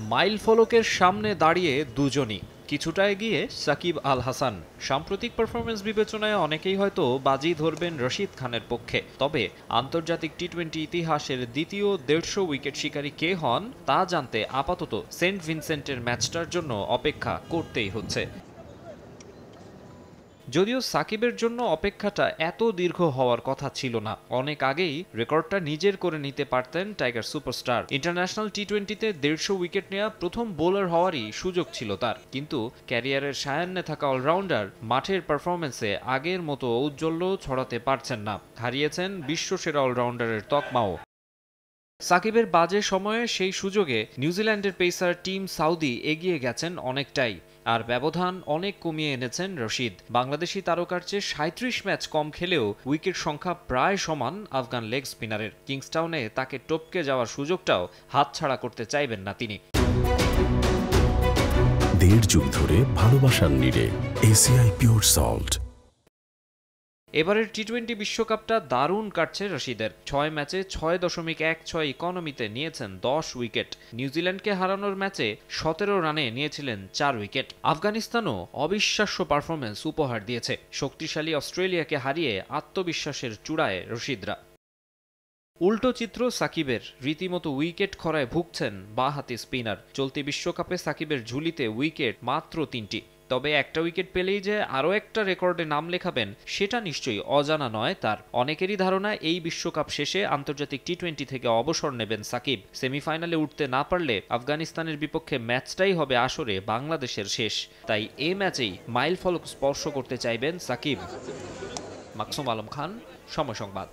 Mile ফলকের সামনে দাঁড়িয়ে দুজনই কিছুটা এগিয়ে সাকিব আল হাসান। সাম্প্রতিক পারফরমেন্স বিবেচনায় অনেকেই হয়তো বাজি ধরবেন রশিদ খানের পক্ষে, তবে আন্তর্জাতিক টি-20 ইতিহাসের দ্বিতীয় 150 উইকেট শিকারী কে হন তা জানতে আপাতত সেন্ট ভিনসেন্টের ম্যাচটার জন্য অপেক্ষা করতেই হচ্ছে। যদিও সাকিবের জন্য অপেক্ষাটা এত দীর্ঘ হওয়ার কথা ছিল না, অনেক আগেই রেকর্ডটা নিজের করে নিতে পারতেন টাইগার সুপারস্টার। ইন্টারন্যাশনাল টি-20তে 150 উইকেট নেওয়া প্রথম বোলার হওয়ারই সুযোগ ছিল তার, কিন্তু ক্যারিয়ারের সায়ান্নে থাকা অলরাউন্ডার মাঠের পারফরমেন্সে আগের মতো ঔজ্জ্বল্য ছড়াতে পারছেন না, হারিয়েছেন বিশ্বসেরা অলরাউন্ডারের তকমাও। সাকিবের বাজে সময়ে সেই সুযোগে নিউজিল্যান্ডের পেসার টিম সাউদি এগিয়ে গেছেন অনেকটাই, আর ব্যবধান অনেক কমিয়ে এনেছেন রশিদ। বাংলাদেশি তারকার চেয়ে 37 ম্যাচ কম খেলেও উইকেট সংখ্যা প্রায় সমান আফগান লেগ স্পিনারের। কিংস্টাউনে তাকে টপকে যাওয়ার সুযোগটাও হাতছাড়া করতে চাইবেন না তিনি। 1.5 যুগ ধরে ভালোবাসার নিড়ে এসিআই পিওর সল্ট। এবারের টি-20 বিশ্বকাপটা দারুণ কাটছে রশিদের। 6 ম্যাচে 6.16 ইকোনমিতে নিয়েছেন 10 উইকেট। নিউজিল্যান্ডকে হারানোর ম্যাচে 17 রানে নিয়েছিলেন 4 উইকেট। আফগানিস্তানও অবিশ্বাস্য পারফরমেন্স উপহার দিয়েছে। শক্তিশালী অস্ট্রেলিয়াকে হারিয়ে আত্মবিশ্বাসের চূড়ায় রশিদরা। উল্টো চিত্র সাকিবের, রীতিমতো উইকেট খরায় ভুগছেন বাঁহাতি স্পিনার। চলতি বিশ্বকাপে সাকিবের ঝুলিতে উইকেট মাত্র 3টি, তবে একটা উইকেট পেলেই যে আরও একটা রেকর্ডে নাম লেখাবেন সেটা নিশ্চয়ই অজানা নয় তার। অনেকেরই ধারণা এই বিশ্বকাপ শেষে আন্তর্জাতিক টি-20 থেকে অবসর নেবেন সাকিব। সেমিফাইনালে উঠতে না পারলে আফগানিস্তানের বিপক্ষে ম্যাচটাই হবে আসরে বাংলাদেশের শেষ, তাই এ ম্যাচেই মাইল ফলক স্পর্শ করতে চাইবেন সাকিব। মাকসুম আলম খান, সময় সংবাদ।